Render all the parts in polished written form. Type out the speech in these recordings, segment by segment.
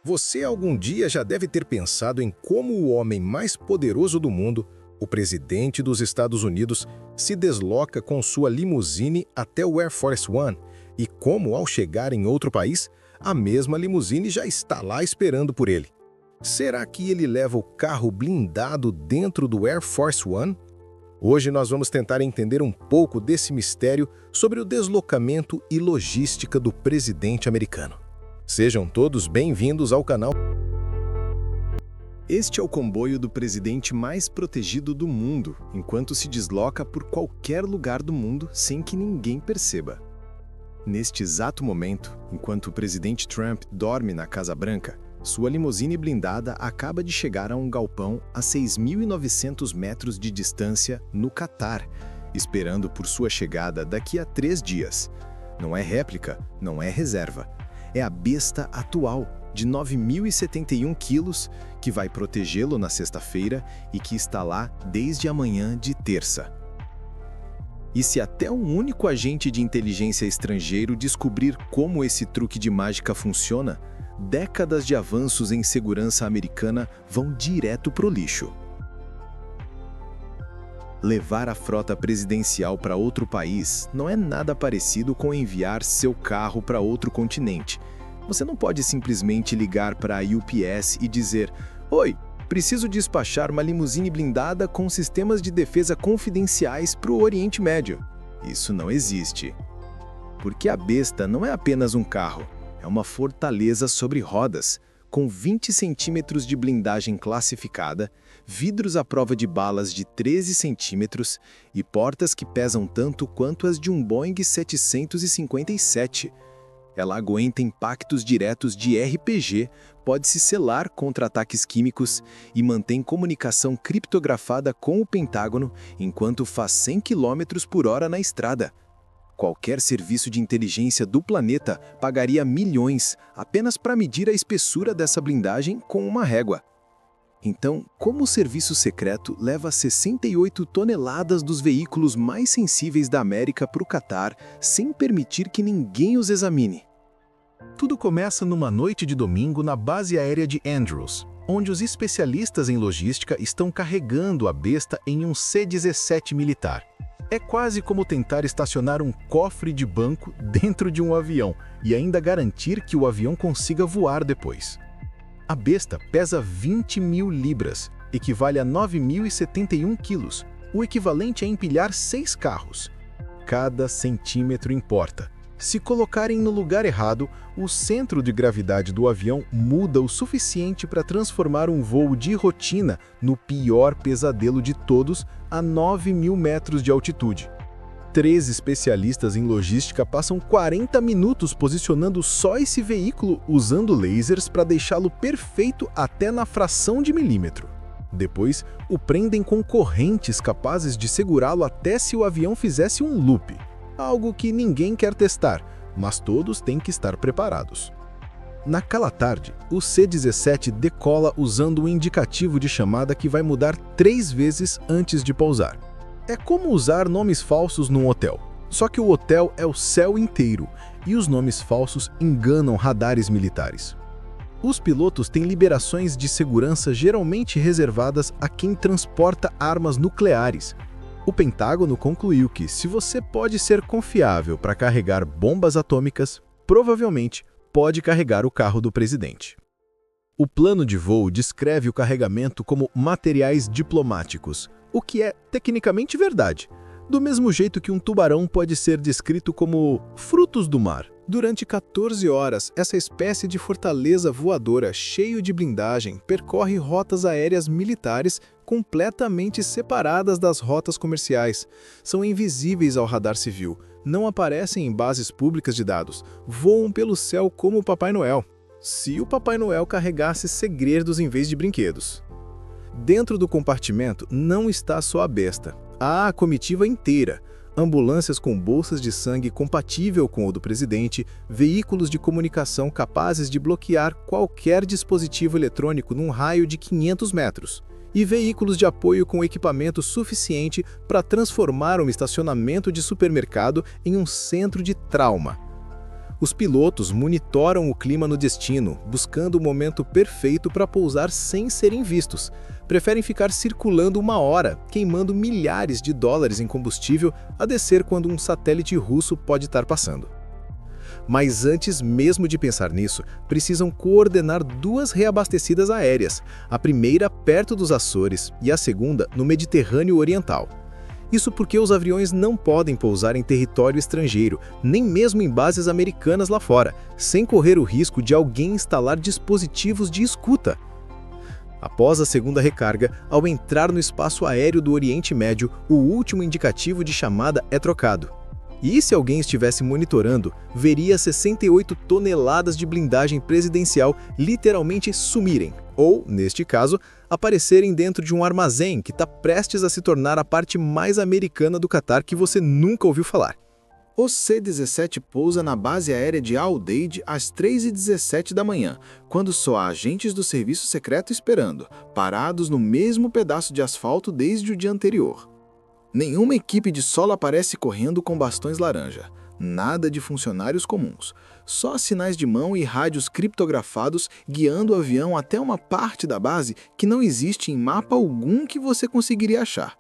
Você algum dia já deve ter pensado em como o homem mais poderoso do mundo, o presidente dos Estados Unidos, se desloca com sua limusine até o Air Force One e como, ao chegar em outro país, a mesma limusine já está lá esperando por ele. Será que ele leva o carro blindado dentro do Air Force One? Hoje nós vamos tentar entender um pouco desse mistério sobre o deslocamento e logística do presidente americano. Sejam todos bem-vindos ao canal. Este é o comboio do presidente mais protegido do mundo, enquanto se desloca por qualquer lugar do mundo sem que ninguém perceba. Neste exato momento, enquanto o presidente Trump dorme na Casa Branca, sua limusine blindada acaba de chegar a um galpão a 6.900 metros de distância no Catar, esperando por sua chegada daqui a 3 dias. Não é réplica, não é reserva. É a besta atual, de 9.071 quilos, que vai protegê-lo na sexta-feira e que está lá desde amanhã de terça. E se até um único agente de inteligência estrangeiro descobrir como esse truque de mágica funciona, décadas de avanços em segurança americana vão direto pro lixo. Levar a frota presidencial para outro país não é nada parecido com enviar seu carro para outro continente. Você não pode simplesmente ligar para a UPS e dizer: "Oi, preciso despachar uma limusine blindada com sistemas de defesa confidenciais para o Oriente Médio." Isso não existe. Porque a besta não é apenas um carro, é uma fortaleza sobre rodas, com 20 centímetros de blindagem classificada, vidros à prova de balas de 13 centímetros e portas que pesam tanto quanto as de um Boeing 757. Ela aguenta impactos diretos de RPG, pode se selar contra ataques químicos e mantém comunicação criptografada com o Pentágono enquanto faz 100 km por hora na estrada. Qualquer serviço de inteligência do planeta pagaria milhões apenas para medir a espessura dessa blindagem com uma régua. Então, como o serviço secreto leva 68 toneladas dos veículos mais sensíveis da América para o Catar sem permitir que ninguém os examine? Tudo começa numa noite de domingo na base aérea de Andrews, onde os especialistas em logística estão carregando a besta em um C-17 militar. É quase como tentar estacionar um cofre de banco dentro de um avião e ainda garantir que o avião consiga voar depois. A besta pesa 20.000 libras, equivale a 9.071 quilos, o equivalente a empilhar 6 carros. Cada centímetro importa. Se colocarem no lugar errado, o centro de gravidade do avião muda o suficiente para transformar um voo de rotina no pior pesadelo de todos a 9.000 metros de altitude. 3 especialistas em logística passam 40 minutos posicionando só esse veículo usando lasers para deixá-lo perfeito até na fração de milímetro. Depois, o prendem com correntes capazes de segurá-lo até se o avião fizesse um loop. Algo que ninguém quer testar, mas todos têm que estar preparados. Naquela tarde, o C-17 decola usando um indicativo de chamada que vai mudar 3 vezes antes de pousar. É como usar nomes falsos num hotel, só que o hotel é o céu inteiro e os nomes falsos enganam radares militares. Os pilotos têm liberações de segurança geralmente reservadas a quem transporta armas nucleares. O Pentágono concluiu que, se você pode ser confiável para carregar bombas atômicas, provavelmente pode carregar o carro do presidente. O plano de voo descreve o carregamento como materiais diplomáticos, o que é tecnicamente verdade, do mesmo jeito que um tubarão pode ser descrito como frutos do mar. Durante 14 horas, essa espécie de fortaleza voadora cheio de blindagem percorre rotas aéreas militares completamente separadas das rotas comerciais. São invisíveis ao radar civil, não aparecem em bases públicas de dados, voam pelo céu como o Papai Noel. Se o Papai Noel carregasse segredos em vez de brinquedos. Dentro do compartimento não está só a besta, há a comitiva inteira. Ambulâncias com bolsas de sangue compatível com o do presidente, veículos de comunicação capazes de bloquear qualquer dispositivo eletrônico num raio de 500 metros, e veículos de apoio com equipamento suficiente para transformar um estacionamento de supermercado em um centro de trauma. Os pilotos monitoram o clima no destino, buscando o momento perfeito para pousar sem serem vistos. Preferem ficar circulando 1 hora, queimando milhares de dólares em combustível a descer quando um satélite russo pode estar passando. Mas antes mesmo de pensar nisso, precisam coordenar 2 reabastecidas aéreas, a primeira perto dos Açores e a segunda no Mediterrâneo Oriental. Isso porque os aviões não podem pousar em território estrangeiro, nem mesmo em bases americanas lá fora, sem correr o risco de alguém instalar dispositivos de escuta. Após a segunda recarga, ao entrar no espaço aéreo do Oriente Médio, o último indicativo de chamada é trocado. E se alguém estivesse monitorando, veria 68 toneladas de blindagem presidencial literalmente sumirem, ou, neste caso, aparecerem dentro de um armazém que está prestes a se tornar a parte mais americana do Catar que você nunca ouviu falar. O C-17 pousa na base aérea de Al-Udeid às 3h17 da manhã, quando só há agentes do serviço secreto esperando, parados no mesmo pedaço de asfalto desde o dia anterior. Nenhuma equipe de solo aparece correndo com bastões laranja. Nada de funcionários comuns. Só sinais de mão e rádios criptografados guiando o avião até uma parte da base que não existe em mapa algum que você conseguiria achar.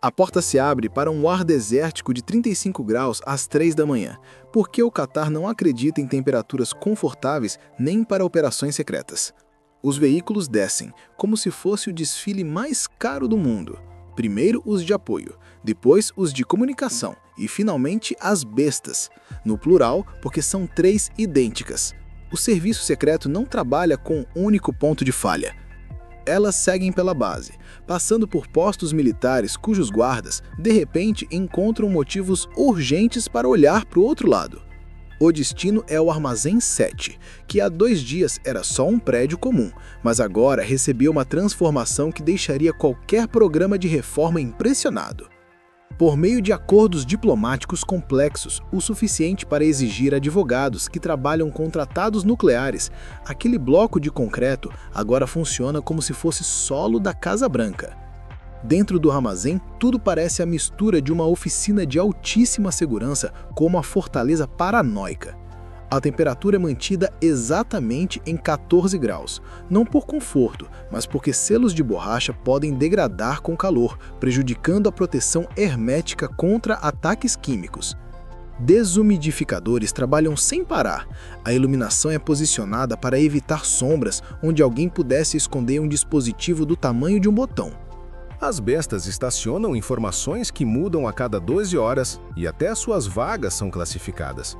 A porta se abre para um ar desértico de 35 graus às 3 da manhã, porque o Catar não acredita em temperaturas confortáveis nem para operações secretas. Os veículos descem, como se fosse o desfile mais caro do mundo. Primeiro os de apoio, depois os de comunicação e, finalmente, as bestas. No plural, porque são 3 idênticas. O serviço secreto não trabalha com um único ponto de falha. Elas seguem pela base, passando por postos militares cujos guardas, de repente, encontram motivos urgentes para olhar para o outro lado. O destino é o Armazém 7, que há 2 dias era só um prédio comum, mas agora recebeu uma transformação que deixaria qualquer programa de reforma impressionado. Por meio de acordos diplomáticos complexos, o suficiente para exigir advogados que trabalham com tratados nucleares, aquele bloco de concreto agora funciona como se fosse solo da Casa Branca. Dentro do armazém, tudo parece a mistura de uma oficina de altíssima segurança com uma fortaleza paranoica. A temperatura é mantida exatamente em 14 graus, não por conforto, mas porque selos de borracha podem degradar com calor, prejudicando a proteção hermética contra ataques químicos. Desumidificadores trabalham sem parar. A iluminação é posicionada para evitar sombras onde alguém pudesse esconder um dispositivo do tamanho de um botão. As bestas estacionam em formações que mudam a cada 12 horas e até suas vagas são classificadas.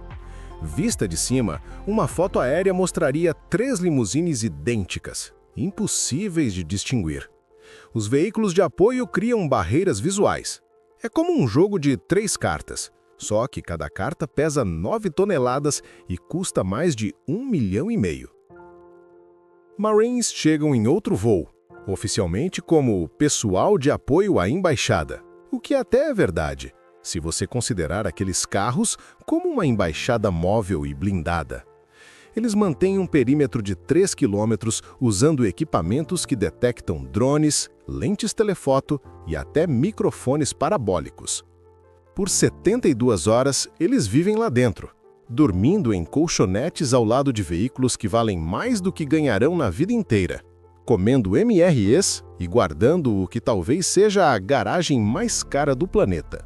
Vista de cima, uma foto aérea mostraria 3 limusines idênticas, impossíveis de distinguir. Os veículos de apoio criam barreiras visuais. É como um jogo de 3 cartas, só que cada carta pesa 9 toneladas e custa mais de R$1,5 milhão. Marines chegam em outro voo, oficialmente como pessoal de apoio à embaixada, o que até é verdade, se você considerar aqueles carros como uma embaixada móvel e blindada. Eles mantêm um perímetro de 3 quilômetros usando equipamentos que detectam drones, lentes telefoto e até microfones parabólicos. Por 72 horas, eles vivem lá dentro, dormindo em colchonetes ao lado de veículos que valem mais do que ganharão na vida inteira, comendo MREs e guardando o que talvez seja a garagem mais cara do planeta.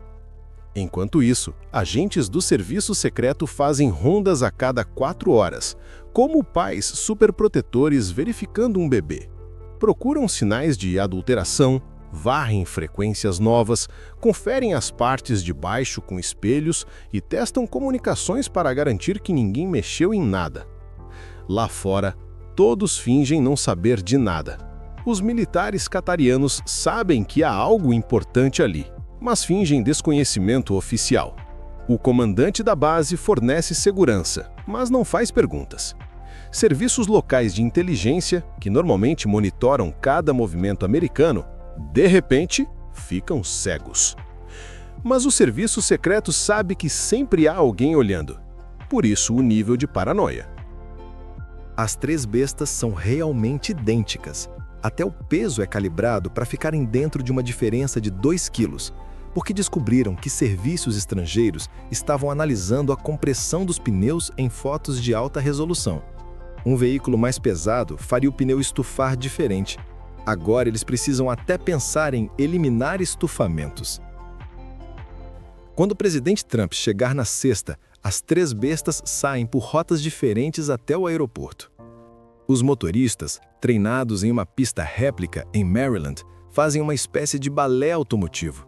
Enquanto isso, agentes do serviço secreto fazem rondas a cada 4 horas, como pais superprotetores verificando um bebê. Procuram sinais de adulteração, varrem frequências novas, conferem as partes de baixo com espelhos e testam comunicações para garantir que ninguém mexeu em nada. Lá fora, todos fingem não saber de nada. Os militares catarianos sabem que há algo importante ali, mas fingem desconhecimento oficial. O comandante da base fornece segurança, mas não faz perguntas. Serviços locais de inteligência, que normalmente monitoram cada movimento americano, de repente, ficam cegos. Mas o serviço secreto sabe que sempre há alguém olhando. Por isso o nível de paranoia. As 3 bestas são realmente idênticas. Até o peso é calibrado para ficarem dentro de uma diferença de 2 quilos. porque descobriram que serviços estrangeiros estavam analisando a compressão dos pneus em fotos de alta resolução. Um veículo mais pesado faria o pneu estufar diferente. Agora eles precisam até pensar em eliminar estufamentos. Quando o presidente Trump chegar na sexta, as 3 bestas saem por rotas diferentes até o aeroporto. Os motoristas, treinados em uma pista réplica em Maryland, fazem uma espécie de balé automotivo.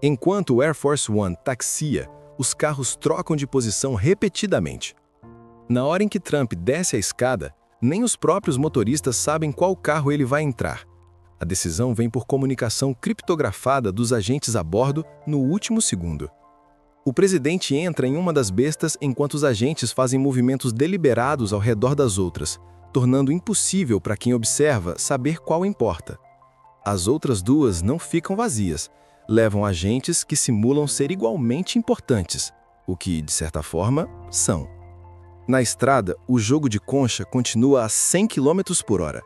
Enquanto o Air Force One taxia, os carros trocam de posição repetidamente. Na hora em que Trump desce a escada, nem os próprios motoristas sabem qual carro ele vai entrar. A decisão vem por comunicação criptografada dos agentes a bordo no último segundo. O presidente entra em uma das bestas enquanto os agentes fazem movimentos deliberados ao redor das outras, tornando impossível para quem observa saber qual importa. As outras 2 não ficam vazias, levam agentes que simulam ser igualmente importantes, o que, de certa forma, são. Na estrada, o jogo de concha continua a 100 km por hora.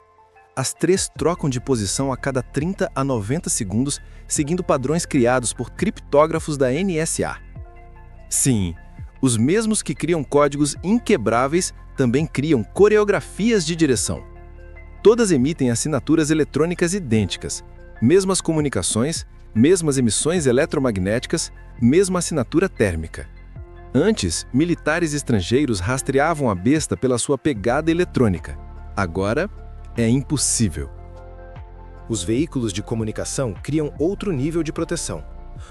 As 3 trocam de posição a cada 30 a 90 segundos, seguindo padrões criados por criptógrafos da NSA. Sim, os mesmos que criam códigos inquebráveis também criam coreografias de direção. Todas emitem assinaturas eletrônicas idênticas, mesmas comunicações, mesmas emissões eletromagnéticas, mesma assinatura térmica. Antes, militares estrangeiros rastreavam a besta pela sua pegada eletrônica. Agora, é impossível. Os veículos de comunicação criam outro nível de proteção.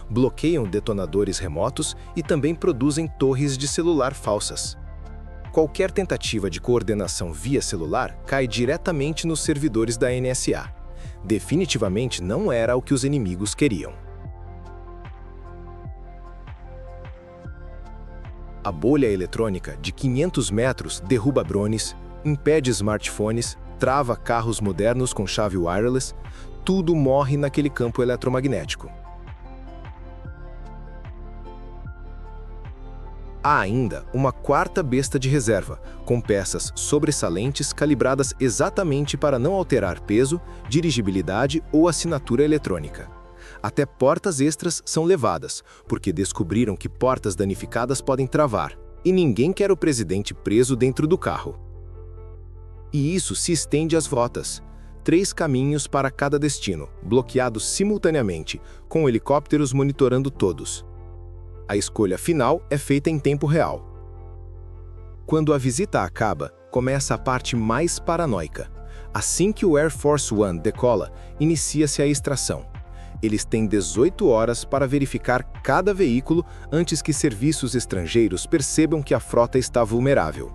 Bloqueiam detonadores remotos e também produzem torres de celular falsas. Qualquer tentativa de coordenação via celular cai diretamente nos servidores da NSA. Definitivamente não era o que os inimigos queriam. A bolha eletrônica de 500 metros derruba drones, impede smartphones, trava carros modernos com chave wireless, tudo morre naquele campo eletromagnético. Há ainda uma 4ª besta de reserva, com peças sobressalentes calibradas exatamente para não alterar peso, dirigibilidade ou assinatura eletrônica. Até portas extras são levadas, porque descobriram que portas danificadas podem travar, e ninguém quer o presidente preso dentro do carro. E isso se estende às rotas. 3 caminhos para cada destino, bloqueados simultaneamente, com helicópteros monitorando todos. A escolha final é feita em tempo real. Quando a visita acaba, começa a parte mais paranoica. Assim que o Air Force One decola, inicia-se a extração. Eles têm 18 horas para verificar cada veículo antes que serviços estrangeiros percebam que a frota está vulnerável.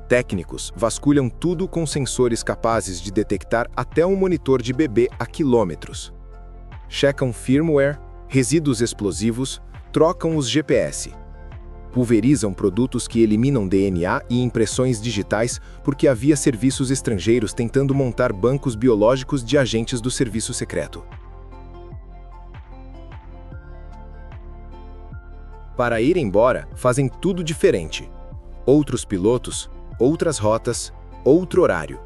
Técnicos vasculham tudo com sensores capazes de detectar até um monitor de bebê a quilômetros. Checam firmware, resíduos explosivos, trocam os GPS. Pulverizam produtos que eliminam DNA e impressões digitais porque havia serviços estrangeiros tentando montar bancos biológicos de agentes do serviço secreto. Para ir embora, fazem tudo diferente. Outros pilotos, outras rotas, outro horário.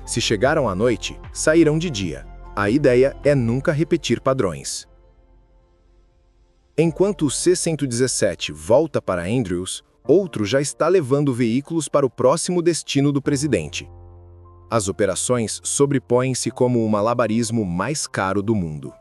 Se chegaram à noite, sairão de dia. A ideia é nunca repetir padrões. Enquanto o C-117 volta para Andrews, outro já está levando veículos para o próximo destino do presidente. As operações sobrepõem-se como o malabarismo mais caro do mundo.